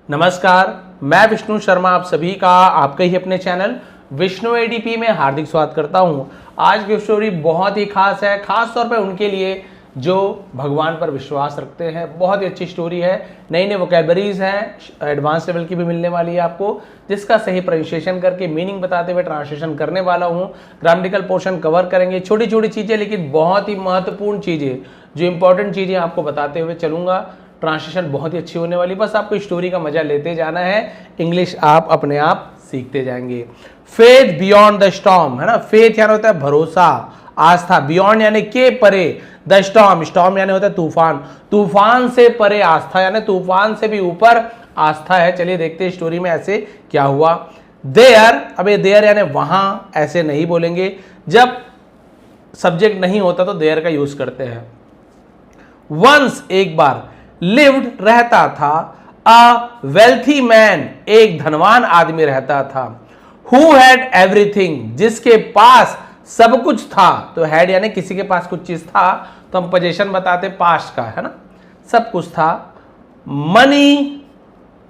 नमस्कार, मैं विष्णु शर्मा आप सभी का आपके ही अपने चैनल विष्णु एडीपी में हार्दिक स्वागत करता हूं। आज की स्टोरी बहुत ही खास है, खास तौर पर उनके लिए जो भगवान पर विश्वास रखते हैं। बहुत ही अच्छी स्टोरी है, नई नई वोकैबलरीज हैं, एडवांस लेवल की भी मिलने वाली है आपको, जिसका सही प्रोनाउंसिएशन करके मीनिंग बताते हुए ट्रांसलेशन करने वाला हूं। ग्रामेटिकल पोर्शन कवर करेंगे, छोटी छोटी चीजें लेकिन बहुत ही महत्वपूर्ण चीजें, जो इंपॉर्टेंट चीजें आपको बताते हुए चलूंगा। ट्रांसलेशन बहुत ही अच्छी होने वाली, बस आपको स्टोरी का मजा लेते जाना है, इंग्लिश आप अपने आप सीखते जाएंगे। फेथ बियॉन्ड द स्टॉर्म, है ना। फेथ यानी होता है भरोसा, आस्था। बियॉन्ड यानी के परे, द स्टॉर्म, स्टॉर्म यानी होता है तूफान, तूफान से परे आस्था, यानी तूफान से भी ऊपर आस्था है। चलिए देखते हैं स्टोरी में ऐसे क्या हुआ। देयर, अबे देयर यानी वहां, ऐसे नहीं बोलेंगे, जब सब्जेक्ट नहीं होता तो देयर का यूज करते हैं। वंस, एक बार, लिव्ड रहता था, अ वेल्थी मैन, एक धनवान आदमी रहता था, हु हैड एवरीथिंग, जिसके पास सब कुछ था। तो हैड यानी किसी के पास कुछ चीज था, तो हम पोजीशन बताते पास्ट का, है ना। सब कुछ था। Money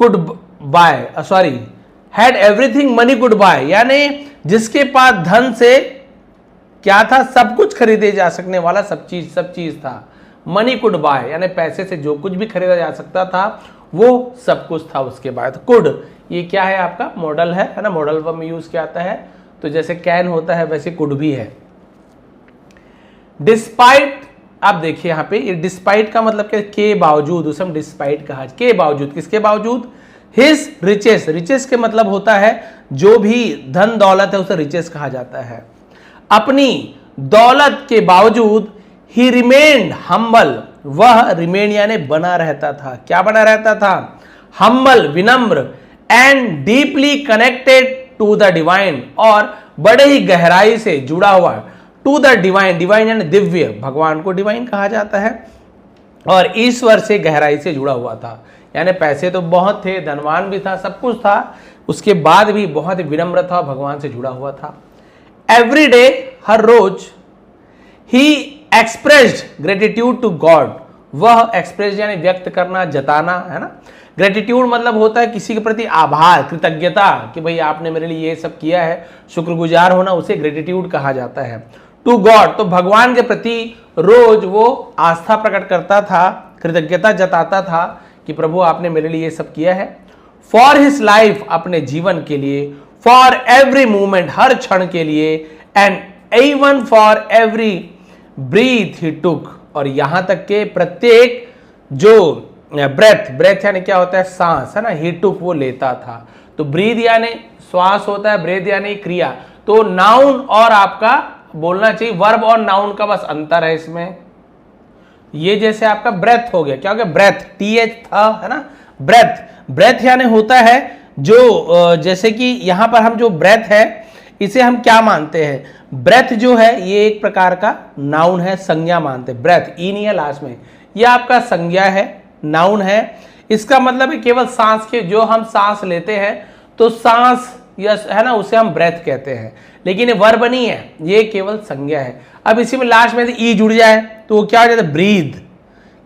could bye, sorry, had everything money could bye, यानी जिसके पास धन से क्या था, सब कुछ खरीदे जा सकने वाला, सब चीज था। मनी कुड बाय यानी पैसे से जो कुछ भी खरीदा जा सकता था वो सब कुछ था उसके बाद। कुड, ये क्या है आपका मॉडल है ना, मॉडल वर्ब में यूज किया आता है। तो जैसे कैन होता है वैसे कुड भी है। डिस्पाइट, आप देखिए यहां पे ये डिस्पाइट का मतलब क्या, के बावजूद, उसे हम डिस्पाइट कहा, के बावजूद, किसके बावजूद, हिज रिचेस, रिचेस के मतलब होता है जो भी धन दौलत है उसे रिचेस कहा जाता है। अपनी दौलत के बावजूद ही रिमेन्ड हम्बल, वह रिमेन यानी बना रहता था, क्या बना रहता था, हम्बल, विनम्र, and deeply connected to the divine, और बड़े ही गहराई से जुड़ा हुआ, टू द डिवाइन, डिवाइन यानी दिव्य, भगवान को डिवाइन कहा जाता है, और ईश्वर से गहराई से जुड़ा हुआ था। यानी पैसे तो बहुत थे, धनवान भी था, सब कुछ था, उसके बाद भी बहुत ही विनम्र था, भगवान से जुड़ा हुआ था। एवरी डे, हर रोज, he expressed gratitude to God, वह एक्सप्रेस यानी व्यक्त करना, जताना, है ना। ग्रेटिट्यूड मतलब होता है किसी के प्रति आभार, कृतज्ञता, कि भाई आपने मेरे लिए ये सब किया है, शुक्रगुजार होना, उसे ग्रेटिट्यूड कहा जाता है। टू गॉड, तो भगवान के प्रति रोज वो आस्था प्रकट करता था, कृतज्ञता जताता था कि प्रभु आपने मेरे लिए ये सब किया है। फॉर हिज लाइफ, अपने जीवन के लिए। फॉर एवरी मूवमेंट, हर क्षण के लिए। And even for every breath he took, और यहां तक के प्रत्येक जो ब्रेथ, ब्रेथ यानी क्या होता है, सांस, है ना, ही टुक, वो लेता था। तो ब्रीथ यानी श्वास होता है, ब्रेथ यानी क्रिया। तो नाउन और आपका बोलना चाहिए, वर्ब और नाउन का बस अंतर है इसमें। ये जैसे आपका ब्रेथ हो गया, क्या हो गया, ब्रेथ, TH था, है ना, ब्रेथ, ब्रेथ यानी होता है जो, जैसे कि यहां पर हम जो ब्रेथ है इसे हम क्या मानते हैं, ब्रेथ जो है ये एक प्रकार का नाउन है, संज्ञा मानते हैं। ब्रेथ, ई नहीं है लास्ट में, ये आपका संज्ञा है, नाउन है। इसका मतलब है केवल सांस के, जो हम सांस लेते हैं तो सांस यस है ना, उसे हम ब्रेथ कहते हैं, लेकिन ये वर्ब नहीं है, ये केवल संज्ञा है। अब इसी में लास्ट में ई जुड़ जाए तो वो क्या हो जाता है, ब्रीद,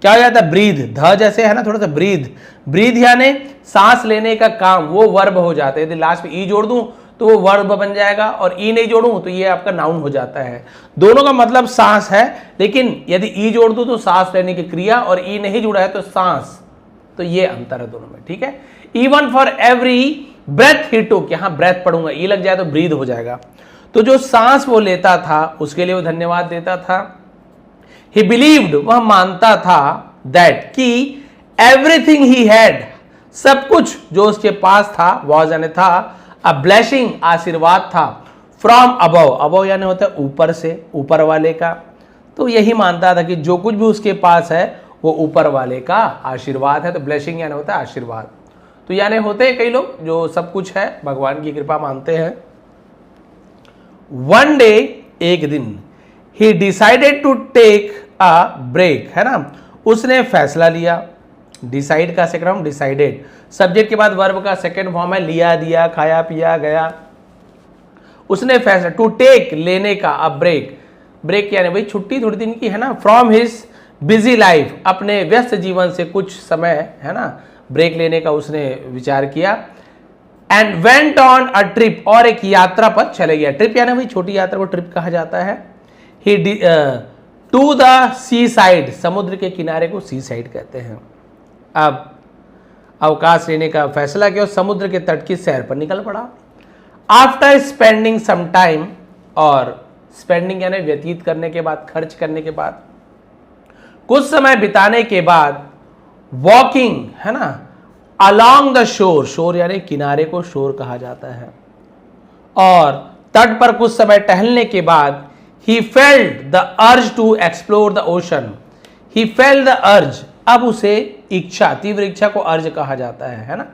क्या हो जाता है, ब्रीद, ध जैसे है ना थोड़ा सा, ब्रीद, ब्रीद यानी सांस लेने का काम, वो वर्ब हो जाता है। यदि लास्ट में ई जोड़ दूं तो वो वर्ब बन जाएगा, और ई नहीं जोड़ूं तो ये आपका नाउन हो जाता है। दोनों का मतलब सांस है, लेकिन यदि ई जोड़ दूं तो सांस लेने की क्रिया, और ई नहीं जुड़ा है तो सांस, तो ये अंतर है दोनों में, ठीक है। इवन फॉर एवरी ब्रेथ ही टुक, यहां ब्रेथ पढ़ूंगा, ई लग जाए तो ब्रीद हो जाएगा। तो जो सांस वो लेता था उसके लिए वो धन्यवाद देता था। ही बिलीव्ड, वह मानता था, दैट कि एवरीथिंग ही हैड, सब कुछ जो उसके पास था, वॉज यानी था, अ ब्लेसिंग, आशीर्वाद था, फ्रॉम अबव, अबव यानी होता है ऊपर से, ऊपर वाले का। तो यही मानता था कि जो कुछ भी उसके पास है वो ऊपर वाले का आशीर्वाद है। तो ब्लेसिंग यानी होता है आशीर्वाद। तो यानी होते हैं कई लोग जो सब कुछ है भगवान की कृपा मानते हैं। वन डे, एक दिन, he decided to take a break, है ना, उसने फैसला लिया। डिसाइड का सेकंड फॉर्म डिसाइडेड, सब्जेक्ट के बाद वर्ब का सेकंड फॉर्म है लिया, दिया, खाया, पिया, गया। उसने फैसला, टू टेक, लेने का, अ ब्रेक, ब्रेक यानी भाई छुट्टी थोड़ी दिन की, है ना, फ्रॉम हिज बिजी लाइफ, अपने व्यस्त जीवन से कुछ समय, है ना, ब्रेक लेने का उसने विचार किया। And went on a trip, और एक यात्रा पर चले गया। ट्रिप यानी वही छोटी यात्रा को ट्रिप कहा जाता है। ही टू द सी साइड, समुद्र के किनारे को सी साइड कहते हैं। अब अवकाश लेने का फैसला किया और समुद्र के तट की सैर पर निकल पड़ा। आफ्टर स्पेंडिंग सम टाइम, और स्पेंडिंग यानी व्यतीत करने के बाद, खर्च करने के बाद, कुछ समय बिताने के बाद, वॉकिंग है ना, अलोंग द शोर, शोर यानी किनारे को शोर कहा जाता है, और तट पर कुछ समय टहलने के बाद, he felt the urge to explore the ocean. He felt the urge, अब उसे इच्छा, तीव्र इच्छा को अर्ज कहा जाता है ना।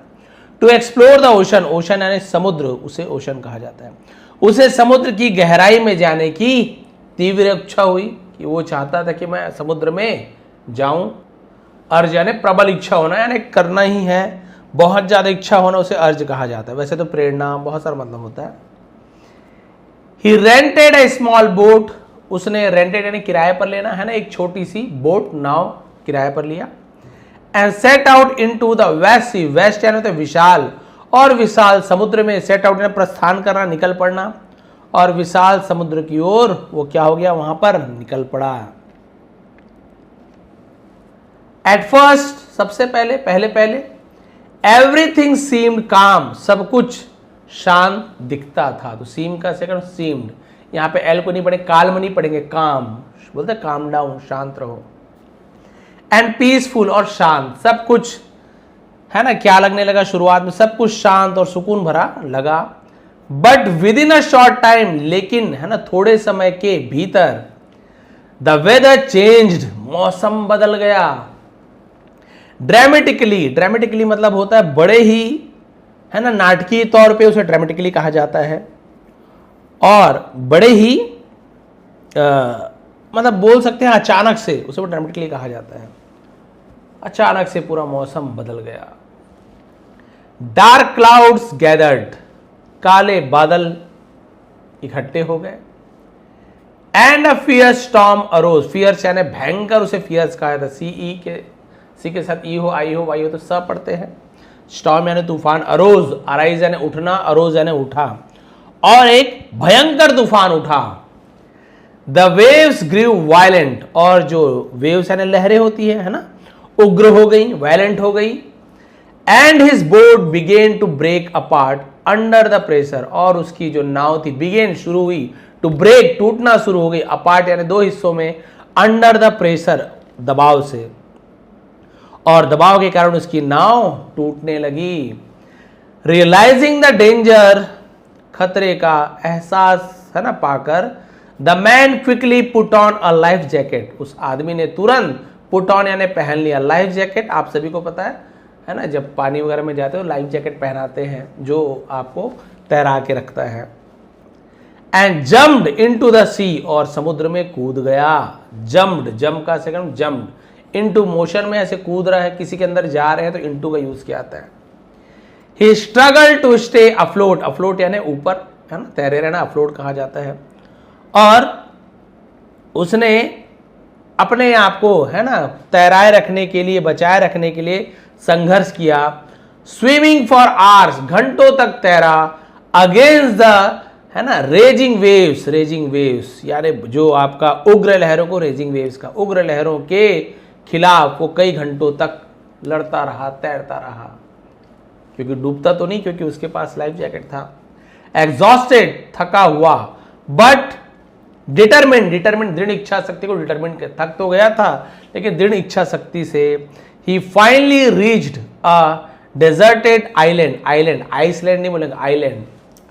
To explore the ocean, ocean यानी समुद्र, उसे ओशन कहा जाता है। उसे समुद्र की गहराई में जाने की तीव्र इच्छा हुई, कि वो चाहता था कि मैं समुद्र में जाऊं। अर्ज यानी प्रबल इच्छा होना, यानी करना ही है, बहुत ज्यादा इच्छा होना, उसे अर्ज कहा जाता है। वैसे तो प्रेरणा बहुत सारा मतलब होता है। ही रेंटेड अ स्मॉल बोट, उसने रेंटेड यानी किराए पर लेना है ना, एक छोटी सी बोट, नाव किराए पर लिया। And set out into the vast sea, vast यानी तो विशाल, और विशाल समुद्र में, सेट आउट यानी प्रस्थान करना, निकल पड़ना, और विशाल समुद्र की ओर वो क्या हो गया, वहां पर निकल पड़ा। एट फर्स्ट, सबसे पहले पहले एवरीथिंग सीम्ड काम, सब कुछ शांत दिखता था। तो सीम का सेकंड सीम्ड, यहां पे एल को नहीं पढ़ेंगे, काल्म नहीं पढ़ेंगे, काम बोलते, काम डाउन, शांत रहो। एंड पीसफुल, और शांत, सब कुछ है ना, क्या लगने लगा, शुरुआत में सब कुछ शांत और सुकून भरा लगा। But with in a short time, लेकिन है ना थोड़े समय के भीतर, द वेदर चेंज्ड, मौसम बदल गया। ड्रामेटिकली, ड्रामेटिकली मतलब होता है बड़े ही, है ना, नाटकीय तौर पे उसे ड्रामेटिकली कहा जाता है, और बड़े ही मतलब बोल सकते हैं अचानक से उसे वो ड्रामेटिकली कहा जाता है। अचानक से पूरा मौसम बदल गया। डार्क क्लाउड्स गैदर्ड, काले बादल इकट्ठे हो गए। And a fierce storm arose, fierce यानी भयंकर, उसे फियर्स कहा था। सी के साथ ई हो, आई हो, वाई हो तो सब पढ़ते हैं। स्टॉर्म यानी तूफान, अरोज, अराइज यानी उठना, अरोज यानी उठा, और एक भयंकर तूफान उठा। द वेव्स ग्रीव वायलेंट, और जो वेव्स यानी लहरें होती है ना, उग्र हो गई, वायलेंट हो गई। And his boat began to break apart under the pressure, और उसकी जो नाव थी, बिगेन शुरू हुई, टू ब्रेक टूटना शुरू हो गई, अपार्ट यानी दो हिस्सों में, अंडर द प्रेशर दबाव से, और दबाव के कारण उसकी नाव टूटने लगी। रियलाइजिंग द डेंजर, खतरे का एहसास है ना पाकर, the man quickly put on a life jacket, उस आदमी ने तुरंत पुट ऑन यानी पहन लिया। लाइफ जैकेट आप सभी को पता है ना, जब पानी वगैरह में जाते हो लाइफ जैकेट पहनाते हैं जो आपको तैरा के रखता है। एंड जम्प्ड इनटू द सी, और समुद्र में कूद गया। जम्प्ड, जंप का सेकंड जम्प्ड, इनटू मोशन में ऐसे कूद रहा है, किसी के अंदर जा रहे हैं तो इनटू का यूज किया जाता है। He struggle to stay afloat, afloat यानी ऊपर है ना, तैरे रहना अफ्लोट कहा जाता है। और उसने अपने आप को है ना तैराए रखने के लिए, बचाए रखने के लिए संघर्ष किया। स्विमिंग फॉर आवर्स, घंटों तक तैरा। अगेंस्ट द है ना रेजिंग वेव्स, रेजिंग वेव्स यानी जो आपका उग्र लहरों को, रेजिंग वेव्स का, उग्र लहरों के खिलाफ वो कई घंटों तक लड़ता रहा, तैरता रहा, क्योंकि डूबता तो नहीं, क्योंकि उसके पास लाइफ जैकेट था। एग्जॉस्टेड, थका हुआ, बट डिटरमिन, डिटरमिन दृढ़ इच्छा शक्ति को डिटरमिन, थक तो गया था लेकिन दृढ़ इच्छा शक्ति से he finally reached a deserted island, island Iceland नहीं बोलेंगे, आइलैंड,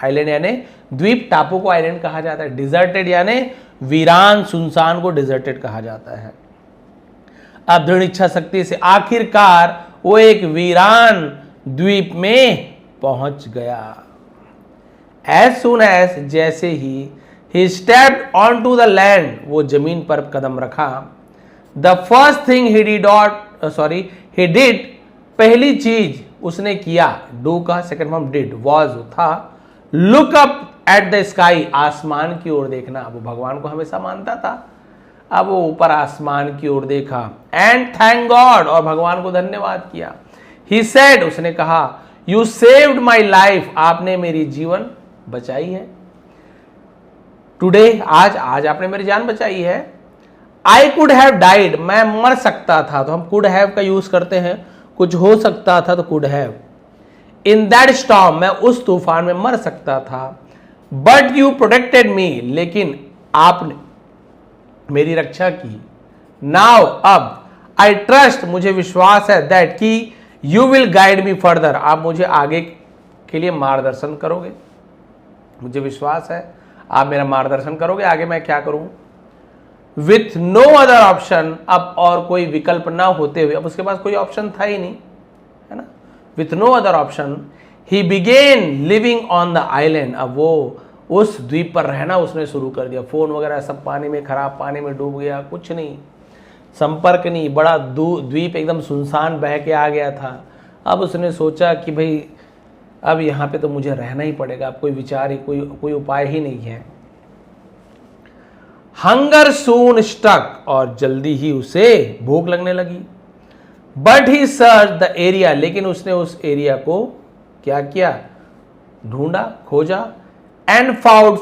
आइलैंड यानी द्वीप, टापू को आइलैंड कहा जाता है। डिजर्टेड यानी वीरान, सुनसान को डिजर्टेड कहा जाता है। अब दृढ़ इच्छा शक्ति से आखिरकार वो एक वीरान द्वीप में पहुंच गया। एज सुन एज, जैसे ही stepped on to the land, वो जमीन पर कदम रखा। The first thing he did, पहली चीज उसने किया, डू का सेकंड फॉर्म डिड, वॉज था, look up at the sky, आसमान की ओर देखना। वो भगवान को हमेशा मानता था, अब वो ऊपर आसमान की ओर देखा। एंड थैंक गॉड, और भगवान को धन्यवाद किया। ही सेड, उसने कहा, यू सेव्ड माई लाइफ, आपने मेरी जीवन बचाई है। टुडे, आज आपने मेरी जान बचाई है। आई कुड हैव डाइड, मैं मर सकता था, तो हम कुड हैव का यूज करते हैं, कुछ हो सकता था तो could have. In that storm, मैं उस तूफान में मर सकता था। बट यू प्रोटेक्टेड मी, लेकिन आपने मेरी रक्षा की। नाउ, अब, आई ट्रस्ट, मुझे विश्वास है, दैट कि you will guide me further, आप मुझे आगे के लिए मार्गदर्शन करोगे। मुझे विश्वास है आप मेरा मार्गदर्शन करोगे, आगे मैं क्या करूं। विथ नो अदर ऑप्शन, अब और कोई विकल्प ना होते हुए, अब उसके पास कोई ऑप्शन था ही नहीं, है ना। With no other option he began living on the island, अब वो उस द्वीप पर रहना उसने शुरू कर दिया। फोन वगैरह सब पानी में, खराब पानी में डूब गया, कुछ नहीं, संपर्क नहीं, बड़ा द्वीप एकदम सुनसान बह के आ गया था। अब उसने सोचा कि भाई अब यहाँ पे तो मुझे रहना ही पड़ेगा, अब कोई विचार ही, कोई उपाय ही नहीं है। हंगर सून स्टक, और जल्दी ही उसे भूख लगने लगी। But he search the area, लेकिन उसने उस एरिया को क्या किया, ढूंढा, खोजा। And found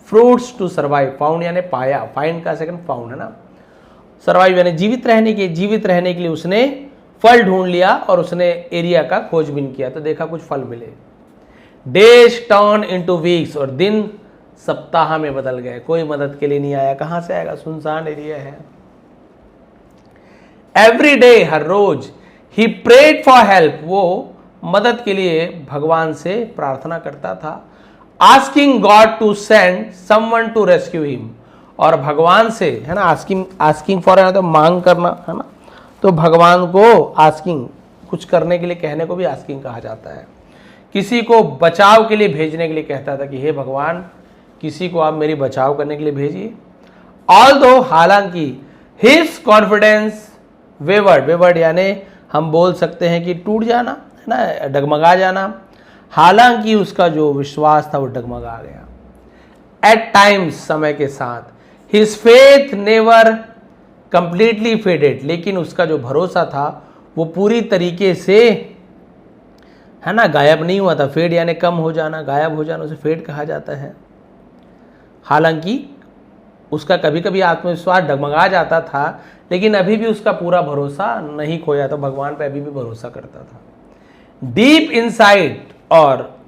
fruits to survive, found यानी पाया, फाइंड का सेकंड फाउंड है ना, सर्वाइव यानी जीवित रहने के लिए उसने फल ढूंढ लिया और उसने एरिया का खोजबीन किया, तो देखा कुछ फल मिले। डेज टर्न इनटू वीक्स, और दिन सप्ताह में बदल गए। कोई मदद के लिए नहीं आया, कहां से आएगा, सुनसान एरिया है। एवरी डे, हर रोज, ही प्रेड फॉर हेल्प, वो मदद के लिए भगवान से प्रार्थना करता था। Asking God to send someone to rescue him, और भगवान से, है ना, आस्किंग फॉर है तो मांग करना, है ना, तो भगवान को आस्किंग, कुछ करने के लिए कहने को भी आस्किंग कहा जाता है। किसी को बचाव के लिए भेजने के लिए कहता था कि हे भगवान, किसी को आप मेरी बचाव करने के लिए भेजिए। ऑल्दो, हालांकि, हिज कॉन्फिडेंस वेवर्ड यानी हम बोल सकते हैं कि टूट जाना, है ना, डगमगा जाना। हालांकि उसका जो विश्वास था वो डगमगा गया। एट टाइम्स, समय के साथ। His faith never completely faded, लेकिन उसका जो भरोसा था वो पूरी तरीके से, है ना, गायब नहीं हुआ था। फेड यानी कम हो जाना, गायब हो जाना, उसे फेड कहा जाता है। हालांकि उसका कभी कभी आत्मविश्वास डगमगा जाता था, लेकिन अभी भी उसका पूरा भरोसा नहीं खोया, तो भगवान पे अभी भी भरोसा करता था। डीप इनसाइड, और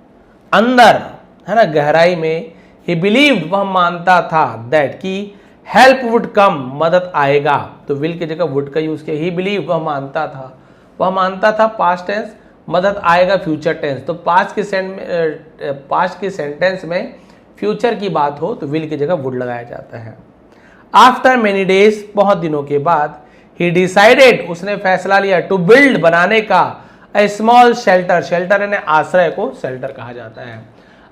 अंदर, है ना, गहराई में, ही बिलीव्ड, वह मानता था, दैट कि हेल्प वुड कम, मदद आएगा, तो विल की जगह वुड का यूज किया। ही बिलीव, वह मानता था पास्ट टेंस, मदद आएगा फ्यूचर टेंस, तो पास्ट के सेंटेंस में फ्यूचर की बात हो तो विल की जगह वुड लगाया जाता है। आफ्टर मेनी डेज, बहुत दिनों के बाद, ही डिसाइडेड, उसने फैसला लिया, टू बिल्ड, बनाने का, ए स्मॉल शेल्टर यानी आश्रय को शेल्टर कहा जाता है।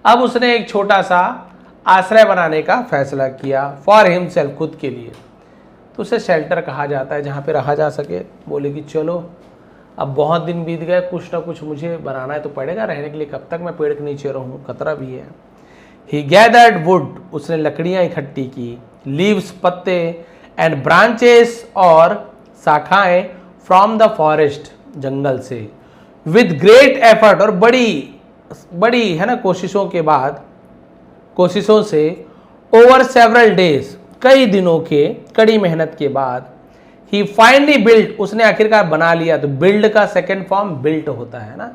अब उसने एक छोटा सा आश्रय बनाने का फैसला किया, फॉर हिमसेल्फ, खुद के लिए, तो उसे शेल्टर कहा जाता है, जहाँ पे रहा जा सके। बोले कि चलो अब बहुत दिन बीत गए, कुछ ना कुछ मुझे बनाना है तो पड़ेगा, रहने के लिए कब तक मैं पेड़ के नीचे रहूँ, खतरा भी है। ही गैदर्ड वुड, उसने लकड़ियाँ इकट्ठी की, लीव्स, पत्ते, एंड ब्रांचेस, और शाखाएं, फ्रॉम द फॉरेस्ट, जंगल से, विद ग्रेट एफर्ट, और बड़ी है ना कोशिशों से, ओवर सेवरल डेज, कई दिनों के कड़ी मेहनत के बाद, ही फाइनली बिल्ट, उसने आखिरकार बना लिया, तो बिल्ड का सेकेंड फॉर्म बिल्ट होता है ना।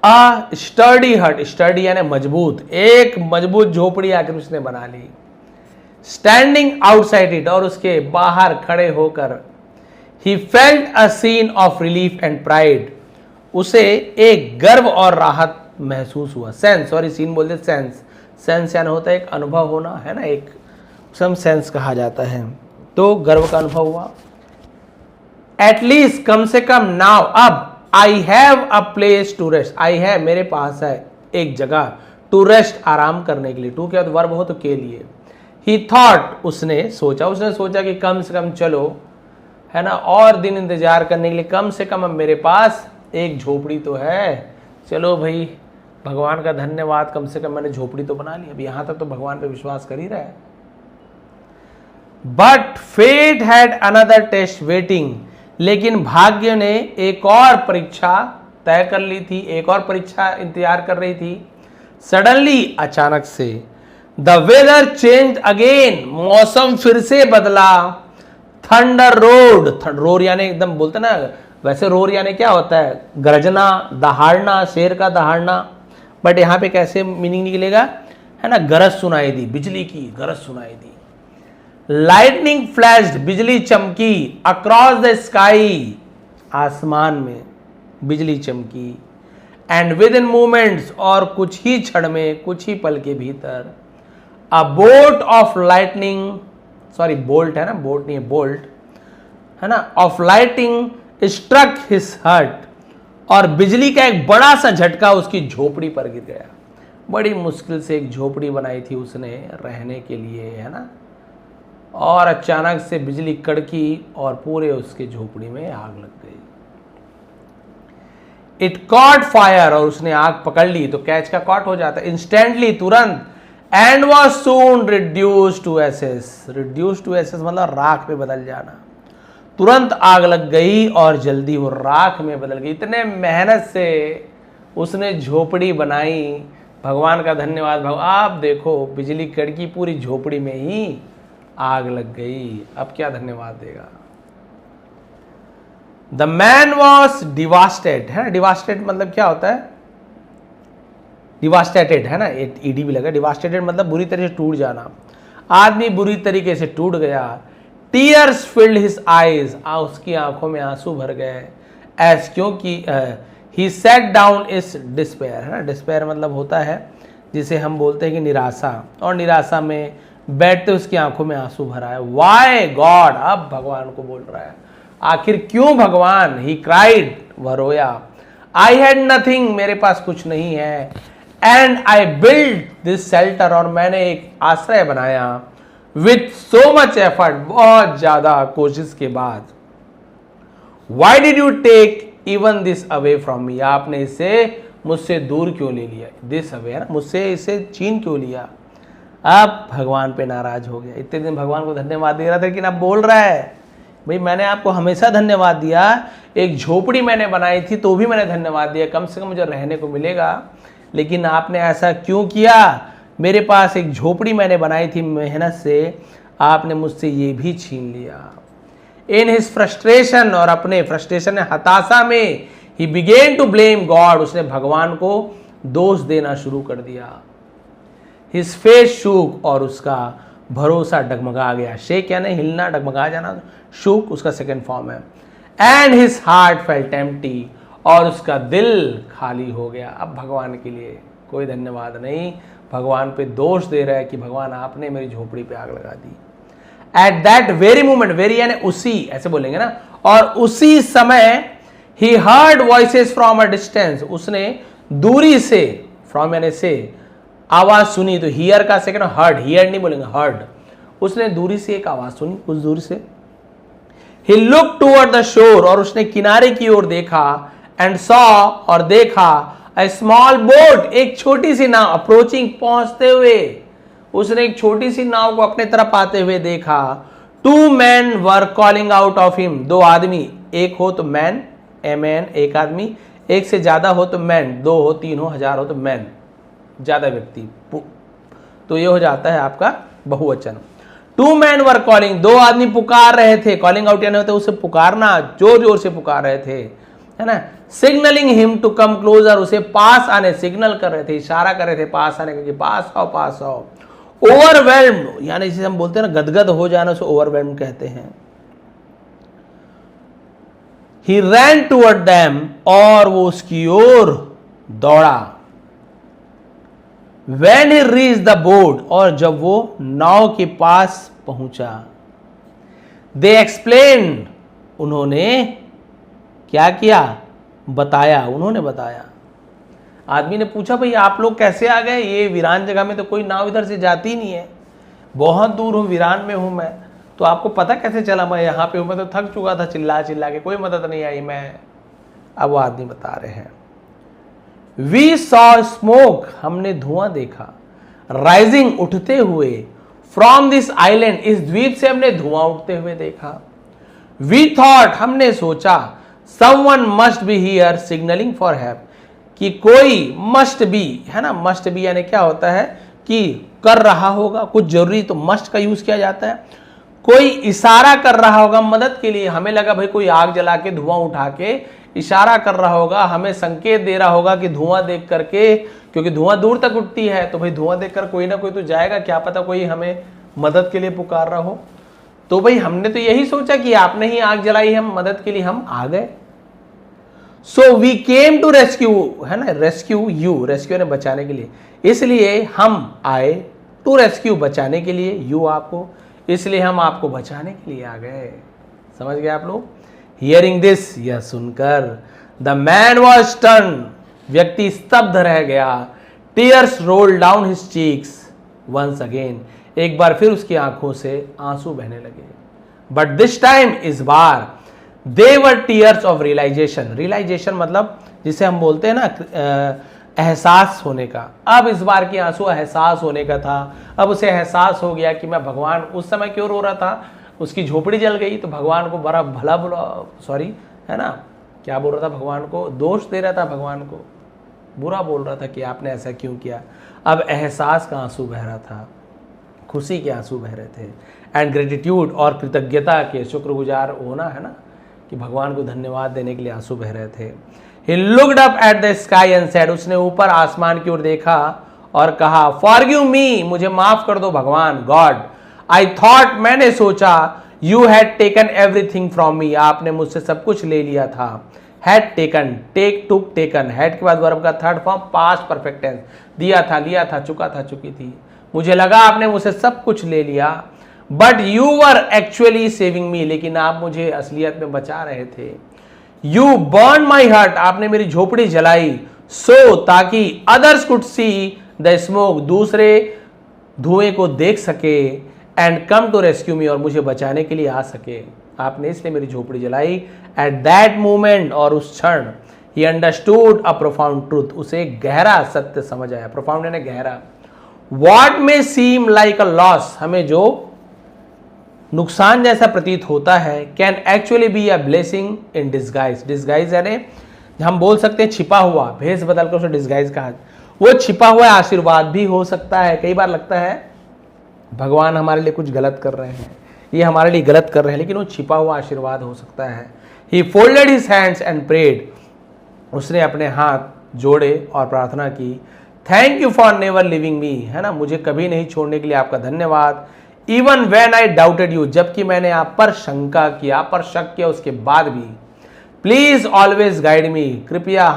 अ स्टर्डी हट, स्टर्डी यानी मजबूत, एक मजबूत झोपड़ी आखिर उसने बना ली। स्टैंडिंग आउटसाइड इट, और उसके बाहर खड़े होकर, he felt a sense of relief and pride, उसे एक गर्व और राहत महसूस हुआ। सीन बोलते सेंस यानी होता है एक अनुभव होना, है ना, एक सम सेंस कहा जाता है, तो गर्व का अनुभव हुआ। एटलीस्ट, कम से कम, नाउ, अब, I have a place to rest, I have, मेरे पास है एक जगह, टू रेस्ट, आराम करने के लिए, टू क्या तो वर्ब हो तो के लिए। ही थॉट, उसने सोचा कि कम से कम चलो, है ना, और दिन इंतजार करने के लिए कम से कम अब मेरे पास एक झोपड़ी तो है, चलो भाई भगवान का धन्यवाद, कम से कम मैंने झोपड़ी तो बना ली। अब यहां तक तो भगवान पे विश्वास कर ही रहा है। But fate had another test waiting, लेकिन भाग्य ने एक और परीक्षा तय कर ली थी, एक और परीक्षा इंतजार कर रही थी। सडनली, अचानक से, द वेदर चेंज अगेन, मौसम फिर से बदला। थंडर रोड, रोर यानी एकदम बोलते ना, वैसे रोर यानी क्या होता है, गरजना, दहाड़ना, शेर का दहाड़ना, बट यहां पे कैसे मीनिंग निकलेगा, है ना, गरज सुनाई दी, बिजली की गरज सुनाई दी। लाइटनिंग फ्लैश्ड, बिजली चमकी। अक्रॉस द स्काई, आसमान में बिजली चमकी। एंड विद इन मूवमेंट्स, और कुछ ही क्षण में, कुछ ही पल के भीतर, a bolt of lightning, sorry bolt है ना, बोल्ट नहीं है, बोल्ट है ना, of lighting struck his heart, और बिजली का एक बड़ा सा झटका उसकी झोपड़ी पर गिर गया। बड़ी मुश्किल से एक झोपड़ी बनाई थी उसने रहने के लिए, है ना, और अचानक से बिजली कड़की और पूरे उसके झोपड़ी में आग लग गई। इट कॉट फायर, और उसने आग पकड़ ली, तो कैच का कॉट हो जाता है, इंस्टेंटली, तुरंत। And was soon reduce to ashes, reduce to ashes मतलब राख में बदल जाना। तुरंत आग लग गई और जल्दी वो राख में बदल गई। इतने मेहनत से उसने झोपड़ी बनाई, भगवान का धन्यवाद। आप देखो, बिजली कड़की, पूरी झोपड़ी में ही आग लग गई, अब क्या धन्यवाद देगा। द मैन वॉज डिवास्टेड, है ना, डिवास्टेड मतलब क्या होता है, डिवास्टेटेड, है ना, ईडी भी लगा। डिवास्टेटेड मतलब बुरी तरह से टूट जाना। आदमी बुरी तरीके से टूट गया। टीयर्स फिल्ड हिज आईज, उसकी आंखों में आंसू भर गए। एस, क्योंकि ही सेट डाउन इस डिस्पेयर, है ना, डिस्पेयर मतलब होता है जिसे हम बोलते हैं कि निराशा, और निराशा में बैठते उसकी आंखों में आंसू भरा है। वाई गॉड, अब भगवान को बोल रहा है, आखिर क्यों भगवान। ही क्राइड, वह रोया। आई हैड नथिंग, मेरे पास कुछ नहीं है। And I build this shelter, और मैंने एक आश्रय बनाया। विथ सो मच एफर्ट, बहुत ज्यादा कोशिश के बाद। Why did you take even this away from me, आपने इसे मुझसे दूर क्यों ले लिया। दिस अवे है ना, मुझसे इसे छीन क्यों लिया। अब भगवान पे नाराज हो गया। इतने दिन भगवान को धन्यवाद दे रहा था, लेकिन अब बोल रहा है, भाई मैंने आपको हमेशा धन्यवाद दिया, एक झोपड़ी मैंने बनाई थी तो भी मैंने धन्यवाद दिया, कम से कम मुझे रहने को मिलेगा, लेकिन आपने ऐसा क्यों किया। मेरे पास एक झोपड़ी मैंने बनाई थी मेहनत से, आपने मुझसे ये भी छीन लिया। इन हिज फ्रस्ट्रेशन, और अपने फ्रस्ट्रेशन हताशा में, he began to blame God, उसने भगवान को दोष देना शुरू कर दिया। हिज फेस शूक, और उसका भरोसा डगमगा गया। शेक यानी हिलना, डगमगा जाना, शूक उसका सेकंड फॉर्म है। And his heart felt empty, और उसका दिल खाली हो गया। अब भगवान के लिए कोई धन्यवाद नहीं, भगवान पे दोष दे रहा है कि भगवान आपने मेरी झोपड़ी पे आग लगा दी। At that very moment, very यानी उसी, ऐसे बोलेंगे ना, और उसी समय ही heard voices from a distance, उसने दूरी से, फ्रॉम यानी से, आवाज सुनी। तो हियर का सेकंड हर्ड, हियर नहीं बोलेंगे, हर्ड। उसने दूरी से एक आवाज सुनी, कुछ दूर से। ही लुक टूवर्ड द शोर, और उसने किनारे की ओर देखा। एंड सॉ, और देखा, अ स्मॉल बोट, एक छोटी सी नाव, अप्रोचिंग, पहुंचते हुए। उसने एक छोटी सी नाव को अपने तरफ आते हुए देखा। Two men were calling out of him, दो आदमी, एक हो तो मैन, ए मैन एक आदमी, एक से ज्यादा हो तो मैन, दो हो, तीन हो, हजार हो तो मैन, ज्यादा व्यक्ति, तो ये हो जाता है आपका बहुवचन। टू मैन वर कॉलिंग, दो आदमी पुकार रहे थे। कॉलिंग आउट यानी होता है उसे पुकारना, जोर जोर से पुकार रहे थे, है ना। Signalling him to come closer, उसे पास आने, सिग्नल कर रहे थे, इशारा कर रहे थे पास आने के, पास आओ, पास आओ। ओवरवेल्म्ड यानी जिसे हम बोलते हैं ना गदगद हो जाना, उसे ओवरवेल्म्ड कहते हैं। ही रैन टूवर्ड देम, और वो उसकी ओर दौड़ा। When he reached the boat, और जब वो नाव के पास पहुंचा। They explained, उन्होंने क्या किया, बताया, उन्होंने बताया। आदमी ने पूछा, भाई आप लोग कैसे आ गए, ये वीरान जगह में तो कोई नाव इधर से जाती नहीं है, बहुत दूर हूँ, वीरान में हूँ मैं, तो आपको पता कैसे चला मैं यहाँ पे हूँ। मैं तो थक चुका था, चिल्ला चिल्ला के, कोई मदद नहीं आई मैं। अब वो आदमी बता रहे हैं, वी सॉ स्मोक, हमने धुआं देखा, राइजिंग, उठते हुए, फ्रॉम दिस आइलैंड, इस द्वीप से हमने धुआं उठते हुए देखा। वी थॉट, हमने सोचा, someone must be here signalling for help, कि कोई मस्ट बी, है ना, मस्ट बी यानी क्या होता है कि कर रहा होगा, कुछ जरूरी तो मस्ट का यूज किया जाता है, कोई इशारा कर रहा होगा मदद के लिए। हमें लगा भाई कोई आग जला के धुआं उठा के इशारा कर रहा होगा, हमें संकेत दे रहा होगा कि धुआं देख करके, क्योंकि धुआं दूर तक उठती है, तो भाई धुआं देखकर कोई ना कोई तो जाएगा, क्या पता कोई हमें मदद के लिए पुकार रहा हो। तो भाई हमने तो यही सोचा कि आपने ही आग जलाई, हम मदद के लिए हम आ गए। So we came to rescue, है ना, रेस्क्यू यू, रेस्क्यू ने बचाने के लिए, इसलिए हम आए, टू रेस्क्यू बचाने के लिए, यू आपको, इसलिए हम आपको बचाने के लिए आ गए। समझ गए आप लोग? हियरिंग दिस, यह सुनकर, द मैन वॉज स्टन, व्यक्ति स्तब्ध रह गया, tears roll down his cheeks once again, एक बार फिर उसकी आंखों से आंसू बहने लगे। बट दिस टाइम, इस बार, दे वर टीयर्स ऑफ रियलाइजेशन, रियलाइजेशन मतलब जिसे हम बोलते हैं ना एहसास होने का। अब इस बार की आंसू एहसास होने का था। अब उसे एहसास हो गया कि मैं भगवान, उस समय क्यों रो रहा था, उसकी झोपड़ी जल गई तो भगवान को बड़ा भला बुरा, सॉरी, है ना, क्या बोल रहा था, भगवान को दोष दे रहा था, भगवान को बुरा बोल रहा था कि आपने ऐसा क्यों किया। अब एहसास का आंसू बह रहा था, खुशी के आंसू बह रहे थे, एंड ग्रेटिट्यूड, और कृतज्ञता के, शुक्रगुजार होना, है ना, कि भगवान को धन्यवाद देने के लिए आंसू बह रहे थे। He looked up at the sky and said, उसने ऊपर आसमान की ओर देखा और कहा, Forgive me, मुझे माफ कर दो भगवान, God, I thought, मैंने सोचा, You had taken everything from me, आपने मुझसे सब कुछ ले लिया था। Had taken, take, took, taken, had के बाद वर्ब का third form past perfect tense, दिया था, लिया था, चुका था, चुकी थी। मुझे लगा आपने मुझसे सब कुछ ले लिया, but you were actually saving मी, लेकिन आप मुझे असलियत में बचा रहे थे। यू बर्न माई हर्ट, आपने मेरी झोपड़ी जलाई, सो ताकि others could see the smoke, दूसरे धुएं को देख सके, एंड कम टू रेस्क्यू मी, और मुझे बचाने के लिए आ सके। आपने इसलिए मेरी झोपड़ी जलाई। एट दैट मोमेंट, और उस क्षण, he understood a profound truth, उसे गहरा सत्य समझ आया। प्रोफाउंड यानी गहरा। वॉट में सीम लाइक अ लॉस, हमें जो नुकसान जैसा प्रतीत होता है, can actually be a blessing in disguise, disguise यानी हम बोल सकते हैं छिपा हुआ, भेष बदलकर उसे डिस्गाइज कहा, वो छिपा हुआ आशीर्वाद भी हो सकता है। कई बार लगता है भगवान हमारे लिए कुछ गलत कर रहे हैं, ये हमारे लिए गलत कर रहे हैं, लेकिन वो छिपा हुआ आशीर्वाद हो सकता है। He folded his hands and prayed, उसने अपने हाथ जोड़े और प्रार्थना की। Thank you for never leaving me, है ना, मुझे कभी नहीं छोड़ने के लिए आपका धन्यवाद। Even when I doubted you, जबकि मैंने आप पर शंका किया, आप पर शक किया, उसके बाद भी। प्लीज ऑलवेज गाइड मी, कृपया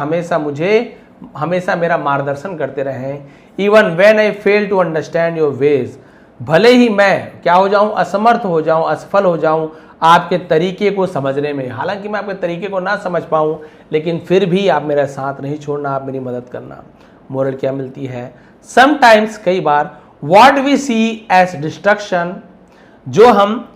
हमेशा मेरा मार्गदर्शन करते रहें। Even when I fail to understand your ways, भले ही मैं क्या हो जाऊं, असमर्थ हो जाऊं, असफल हो जाऊं आपके तरीके को समझने में, हालांकि मैं आपके तरीके को ना समझ पाऊं, लेकिन फिर भी आप मेरा साथ नहीं छोड़ना, आप मेरी मदद करना। मोरल क्या मिलती है? समटाइम्स, कई बार, what we see as destruction, जो हम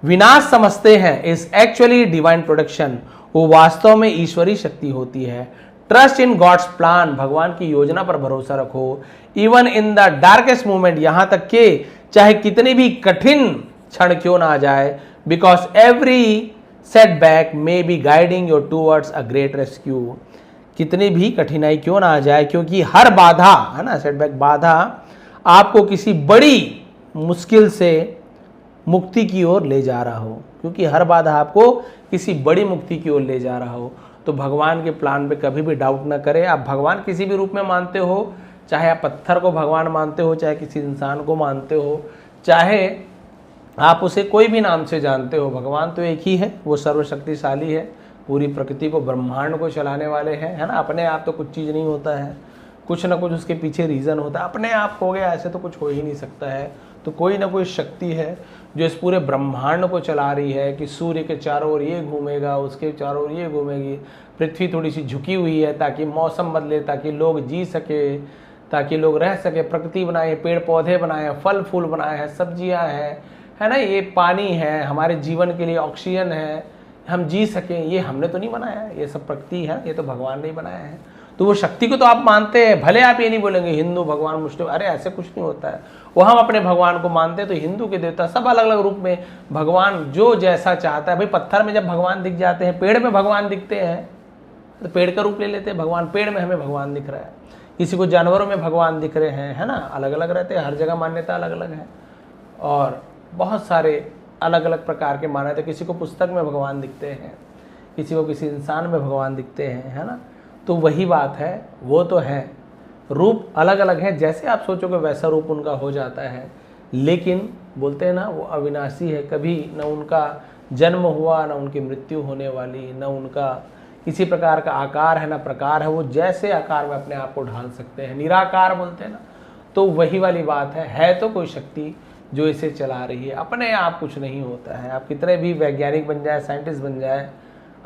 विनाश समझते हैं, इज एक्चुअली डिवाइन प्रोडक्शन, वो वास्तव में ईश्वरीय शक्ति होती है। ट्रस्ट इन गॉड्स प्लान, भगवान की योजना पर भरोसा रखो। Even in the darkest moment, यहां तक कि चाहे कितनी भी कठिन क्षण क्यों ना आ जाए, because every setback may be guiding your towards a great rescue, कितनी भी कठिनाई क्यों ना आ जाए, क्योंकि हर बाधा, है ना, सेटबैक बाधा आपको किसी बड़ी मुश्किल से मुक्ति की ओर ले जा रहा हो, क्योंकि हर बाधा आपको किसी बड़ी मुक्ति की ओर ले जा रहा हो। तो भगवान के प्लान पे कभी भी डाउट ना करें। आप भगवान किसी भी रूप में मानते हो, चाहे आप पत्थर को भगवान मानते हो, चाहे किसी इंसान को मानते हो, चाहे आप उसे कोई भी नाम से जानते हो, भगवान तो एक ही है, वो सर्वशक्तिशाली है, पूरी प्रकृति को, ब्रह्मांड को चलाने वाले हैं, है ना। अपने आप तो कुछ चीज़ नहीं होता है, कुछ ना कुछ उसके पीछे रीज़न होता है। अपने आप हो गया ऐसे तो कुछ हो ही नहीं सकता है। तो कोई ना कोई शक्ति है जो इस पूरे ब्रह्मांड को चला रही है, कि सूर्य के चारों ओर ये घूमेगा, उसके चारों ओर ये घूमेगी, पृथ्वी थोड़ी सी झुकी हुई है ताकि मौसम बदले, ताकि लोग जी सके, ताकि लोग रह सके, प्रकृति बनाए, पेड़ पौधे बनाए, फल फूल बनाए हैं, सब्जियां हैं, है ना, ये पानी है, हमारे जीवन के लिए ऑक्सीजन है, हम जी सकें। ये हमने तो नहीं बनाया है, ये सब प्रकृति है, ये तो भगवान ने ही बनाया है। तो वो शक्ति को तो आप मानते हैं, भले आप ये नहीं बोलेंगे हिंदू भगवान मुस्लिम, अरे ऐसे कुछ नहीं होता है। वो हम अपने भगवान को मानते हैं, तो हिंदू के देवता सब अलग अलग रूप में, भगवान जो जैसा चाहता है। भाई पत्थर में जब भगवान दिख जाते हैं, पेड़ में भगवान दिखते हैं तो पेड़ का रूप ले लेते हैं भगवान, पेड़ में हमें भगवान दिख रहा है। किसी को जानवरों में भगवान दिख रहे हैं, है ना, अलग अलग रहते हैं, हर जगह मान्यता अलग अलग है। और बहुत सारे अलग अलग प्रकार के मान्यता, किसी को पुस्तक में भगवान दिखते हैं, किसी को किसी इंसान में भगवान दिखते हैं, है ना। तो वही बात है, वो तो है, रूप अलग अलग है, जैसे आप सोचोगे वैसा रूप उनका हो जाता है। लेकिन बोलते हैं ना, वो अविनाशी है, कभी न उनका जन्म हुआ, न उनकी मृत्यु होने वाली, न उनका किसी प्रकार का आकार है, न प्रकार है। वो जैसे आकार में अपने आप को ढाल सकते हैं, निराकार बोलते हैं ना। तो वही वाली बात है तो कोई शक्ति जो इसे चला रही है। अपने आप कुछ नहीं होता है, आप कितने भी वैज्ञानिक बन जाए, साइंटिस्ट बन जाए,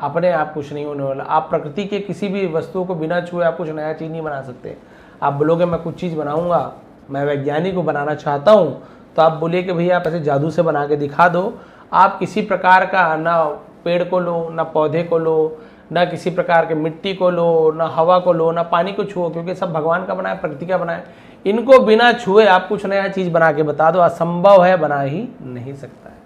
अपने आप कुछ नहीं होने वाला। आप प्रकृति के किसी भी वस्तु को बिना छुए आप कुछ नया चीज़ नहीं बना सकते। आप बोलोगे मैं कुछ चीज़ बनाऊंगा, मैं वैज्ञानिक को बनाना चाहता हूँ, तो आप बोलिए कि भैया आप ऐसे जादू से बना के दिखा दो। आप किसी प्रकार का ना पेड़ को लो, ना पौधे को लो, ना किसी प्रकार के मिट्टी को लो, ना हवा को लो, ना पानी को छुओ, क्योंकि सब भगवान का बनाया, प्रकृति का बनाया। इनको बिना छुए आप कुछ नया चीज़ बना के बता दो, असंभव है, बना ही नहीं सकता है,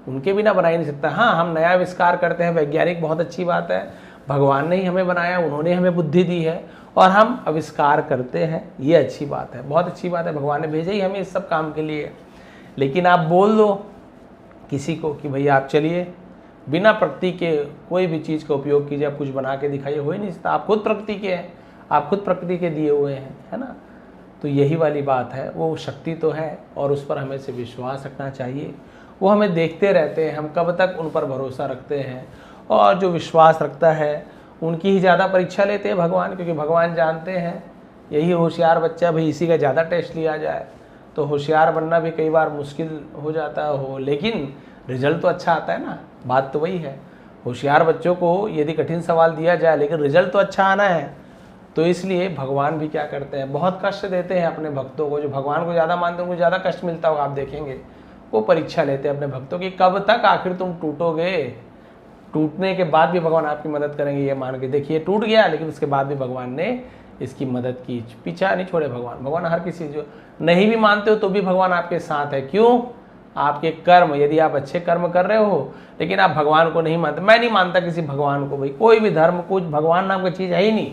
उनके बिना बना ही नहीं सकता। हाँ, हम नया आविष्कार करते हैं, वैज्ञानिक, बहुत अच्छी बात है, भगवान ने ही हमें बनाया, उन्होंने हमें बुद्धि दी है और हम आविष्कार करते हैं, ये अच्छी बात है, बहुत अच्छी बात है, भगवान ने भेजा ही हमें इस सब काम के लिए। लेकिन आप बोल दो किसी को कि भैया आप चलिए बिना प्रकृति के कोई भी चीज़ का उपयोग कीजिए, आप कुछ बना के दिखाइए, हो ही नहीं सकता। आप खुद प्रकृति के हैं, आप खुद प्रकृति के दिए हुए हैं, है ना। तो यही वाली बात है, वो शक्ति तो है और उस पर हमें से विश्वास रखना चाहिए। वो हमें देखते रहते हैं, हम कब तक उन पर भरोसा रखते हैं। और जो विश्वास रखता है उनकी ही ज़्यादा परीक्षा लेते हैं भगवान, क्योंकि भगवान जानते हैं यही होशियार बच्चा, भाई इसी का ज़्यादा टेस्ट लिया जाए। तो होशियार बनना भी कई बार मुश्किल हो जाता हो, लेकिन रिजल्ट तो अच्छा आता है ना। बात तो वही है, होशियार बच्चों को यदि कठिन सवाल दिया जाए लेकिन रिजल्ट तो अच्छा आना है। तो इसलिए भगवान भी क्या करते हैं, बहुत कष्ट देते हैं अपने भक्तों को। जो भगवान को ज़्यादा मानते हैं उनको ज़्यादा कष्ट मिलता होगा, आप देखेंगे। वो परीक्षा लेते हैं अपने भक्तों की, कब तक आखिर तुम टूटोगे। टूटने के बाद भी भगवान आपकी मदद करेंगे, ये मान के देखिए। टूट गया लेकिन उसके बाद भी भगवान ने इसकी मदद की, पीछा नहीं छोड़े भगवान। भगवान हर किसी, जो नहीं भी मानते हो तो भी भगवान आपके साथ है। क्यों? आपके कर्म, यदि आप अच्छे कर्म कर रहे हो लेकिन आप भगवान को नहीं मानते। मैं नहीं मानता किसी भगवान को, भाई कोई भी धर्म, कुछ भगवान नाम की चीज़ है ही नहीं,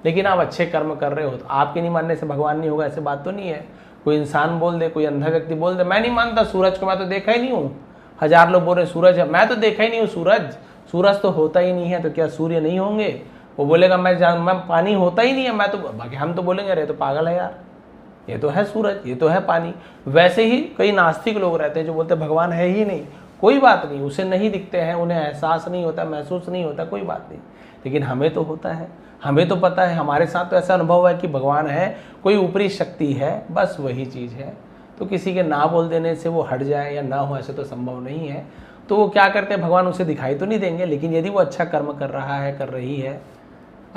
लेकिन आप अच्छे कर्म कर रहे हो तो आपके नहीं मानने से भगवान नहीं होगा, ऐसी बात तो नहीं है। कोई इंसान बोल दे, कोई अंधा व्यक्ति बोल दे मैं नहीं मानता सूरज को, मैं तो देखा ही नहीं हूँ। 1000 लोग बोल रहे सूरज है, मैं तो देखा ही नहीं हूँ सूरज, सूरज तो होता ही नहीं है, तो क्या सूर्य नहीं होंगे? वो बोलेगा मैं पानी होता ही नहीं है, मैं तो, बाकी हम तो बोलेंगे अरे तो पागल है यार, ये तो है सूरज, ये तो है पानी। वैसे ही कई नास्तिक लोग रहते हैं जो बोलते हैं भगवान है ही नहीं। कोई बात नहीं, उसे नहीं दिखते हैं, उन्हें एहसास नहीं होता, महसूस नहीं होता, कोई बात नहीं, लेकिन हमें तो होता है, हमें तो पता है, हमारे साथ तो ऐसा अनुभव है कि भगवान है, कोई ऊपरी शक्ति है, बस वही चीज़ है। तो किसी के ना बोल देने से वो हट जाए या ना हो, ऐसे तो संभव नहीं है। तो वो क्या करते हैं, भगवान उसे दिखाई तो नहीं देंगे, लेकिन यदि वो अच्छा कर्म कर रहा है, कर रही है,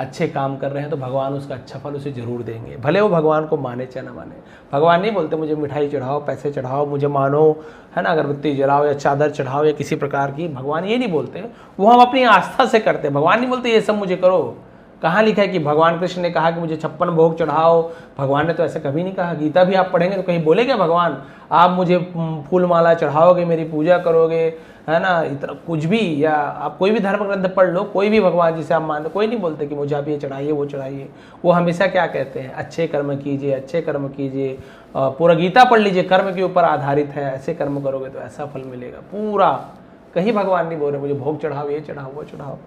अच्छे काम कर रहे हैं, तो भगवान उसका अच्छा फल उसे जरूर देंगे, भले वो भगवान को माने चाहे ना माने। भगवान नहीं बोलते मुझे मिठाई चढ़ाओ, पैसे चढ़ाओ, मुझे मानो, है ना, अगरबत्ती जलाओ या चादर चढ़ाओ या किसी प्रकार की, भगवान ये नहीं बोलते। वो हम अपनी आस्था से करते हैं। भगवान नहीं बोलते ये सब मुझे करो। कहाँ लिखा है कि भगवान कृष्ण ने कहा कि मुझे 56 भोग चढ़ाओ? भगवान ने तो ऐसा कभी नहीं कहा। गीता भी आप पढ़ेंगे तो कहीं बोलेगा भगवान आप मुझे फूल माला चढ़ाओगे, मेरी पूजा करोगे, है ना, इतना कुछ भी, या आप कोई भी धर्म ग्रंथ पढ़ लो, कोई भी भगवान जिसे आप मानते, कोई नहीं बोलते कि मुझे आप ये चढ़ाइए वो चढ़ाइए। वो हमेशा क्या कहते हैं, अच्छे कर्म कीजिए, अच्छे कर्म कीजिए। पूरा गीता पढ़ लीजिए, कर्म के ऊपर आधारित है, ऐसे कर्म करोगे तो ऐसा फल मिलेगा पूरा। कहीं भगवान नहीं बोल रहे मुझे भोग चढ़ाओ, ये चढ़ाओ वो चढ़ाओ,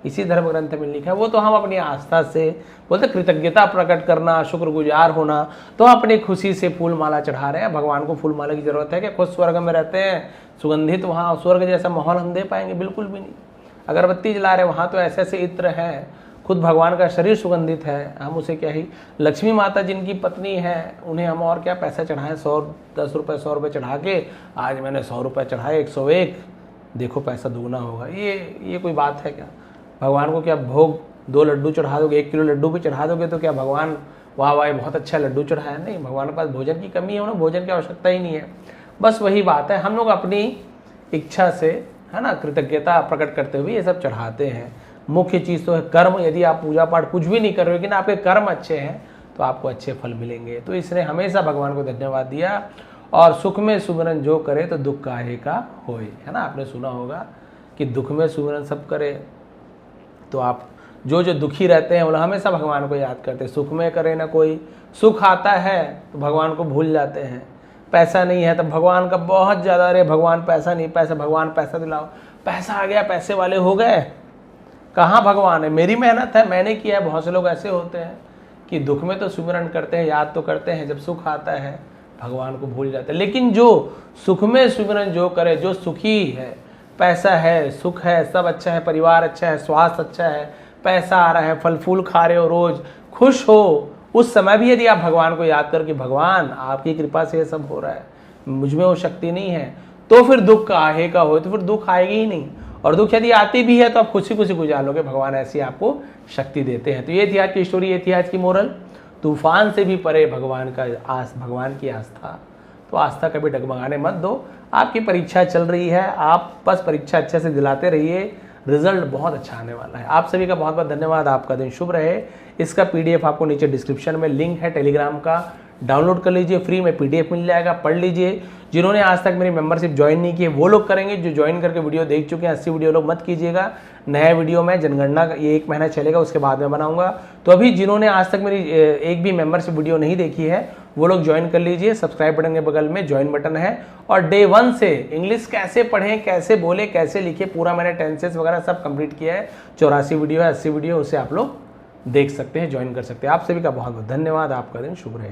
इसी धर्म ग्रंथ में लिखा है। वो तो हम अपनी आस्था से बोलते, कृतज्ञता प्रकट करना, शुक्रगुजार होना, तो अपनी खुशी से फूल माला चढ़ा रहे हैं। भगवान को फूल माला की जरूरत है कि खुद स्वर्ग में रहते हैं, सुगंधित, वहाँ स्वर्ग जैसा माहौल हम दे पाएंगे? बिल्कुल भी नहीं। अगरबत्ती जला रहे, वहाँ तो ऐसे ऐसे इत्र हैं, खुद भगवान का शरीर सुगंधित है, हम उसे क्या ही, लक्ष्मी माता जिनकी पत्नी है उन्हें हम और क्या पैसा चढ़ाएं, 10 रुपये 100 रुपये चढ़ा के, आज मैंने 100 रुपये चढ़ाए, 101, देखो पैसा दुगना होगा। ये कोई बात है क्या? भगवान को क्या भोग 2 लड्डू चढ़ा दोगे, 1 किलो लड्डू भी चढ़ा दोगे तो क्या भगवान वाह वाह बहुत अच्छा लड्डू चढ़ाया? नहीं, भगवान के पास भोजन की कमी है, उन्हें भोजन की आवश्यकता ही नहीं है। बस वही बात है, हम लोग अपनी इच्छा से, है ना, कृतज्ञता प्रकट करते हुए ये सब चढ़ाते हैं। मुख्य चीज़ तो है कर्म। यदि आप पूजा पाठ कुछ भी नहीं कर रहे हो लेकिन आपके कर्म अच्छे हैं तो आपको अच्छे फल मिलेंगे। तो इसने हमेशा भगवान को धन्यवाद दिया। और सुख में सुमिरन जो करे तो दुख काहे का होए, है ना, आपने सुना होगा कि दुख में सुमिरन सब करे। तो आप जो दुखी रहते हैं वो हमेशा भगवान को याद करते हैं। सुख में करे ना कोई, सुख आता है तो भगवान को भूल जाते हैं। पैसा नहीं है तो भगवान का बहुत ज़्यादा, अरे भगवान पैसा नहीं, पैसा, भगवान पैसा दिलाओ, पैसा आ गया, पैसे वाले हो गए, कहाँ भगवान है, मेरी मेहनत है, मैंने किया है। बहुत से लोग ऐसे होते हैं कि दुख में तो सुमिरन करते हैं, याद तो करते हैं, जब सुख आता है भगवान को भूल जाते हैं। लेकिन जो सुख में सुमिरन जो करे, जो सुखी है, पैसा है, सुख है, सब अच्छा है, परिवार अच्छा है, स्वास्थ्य अच्छा है, पैसा आ रहा है, फल फूल खा रहे हो, रोज खुश हो, उस समय भी यदि आप भगवान को याद करो कि भगवान आपकी कृपा से ये सब हो रहा है, मुझ में वो शक्ति नहीं है, तो फिर दुख काहे का हो, तो फिर दुख आएगी ही नहीं। और दुख यदि आती भी है तो आप खुशी खुशी गुजार लोगे, भगवान ऐसी आपको शक्ति देते हैं। तो ये थी आज की स्टोरी, ये थी आज की मोरल। तूफान से भी परे भगवान की आस्था। तो आस्था कभी डगमगाने मत दो। आपकी परीक्षा चल रही है, आप बस परीक्षा अच्छे से दिलाते रहिए, रिजल्ट बहुत अच्छा आने वाला है। आप सभी का बहुत बहुत धन्यवाद। आपका दिन शुभ रहे। इसका पीडीएफ आपको नीचे डिस्क्रिप्शन में लिंक है टेलीग्राम का, डाउनलोड कर लीजिए, फ्री में पीडीएफ मिल जाएगा, पढ़ लीजिए। जिन्होंने आज तक मेरी मेंबरशिप ज्वाइन नहीं की है वो लोग करेंगे, जो ज्वाइन करके वीडियो देख चुके हैं 80 वीडियो लोग मत कीजिएगा। नया वीडियो में जनगणना ये 1 महीना चलेगा, उसके बाद में बनाऊंगा। तो अभी जिन्होंने आज तक मेरी एक भी मेंबरशिप वीडियो नहीं देखी है वो लोग ज्वाइन कर लीजिए। सब्सक्राइब बटन के बगल में ज्वाइन बटन है। और डे 1 से इंग्लिश कैसे पढ़ें, कैसे बोले, कैसे लिखे, पूरा मैंने टेंसेस वगैरह सब कंप्लीट किया है। 84 वीडियो है, 80 वीडियो, उसे आप लोग देख सकते हैं, ज्वाइन कर सकते हैं। आप सभी का बहुत बहुत धन्यवाद। आपका दिन शुभ रहे।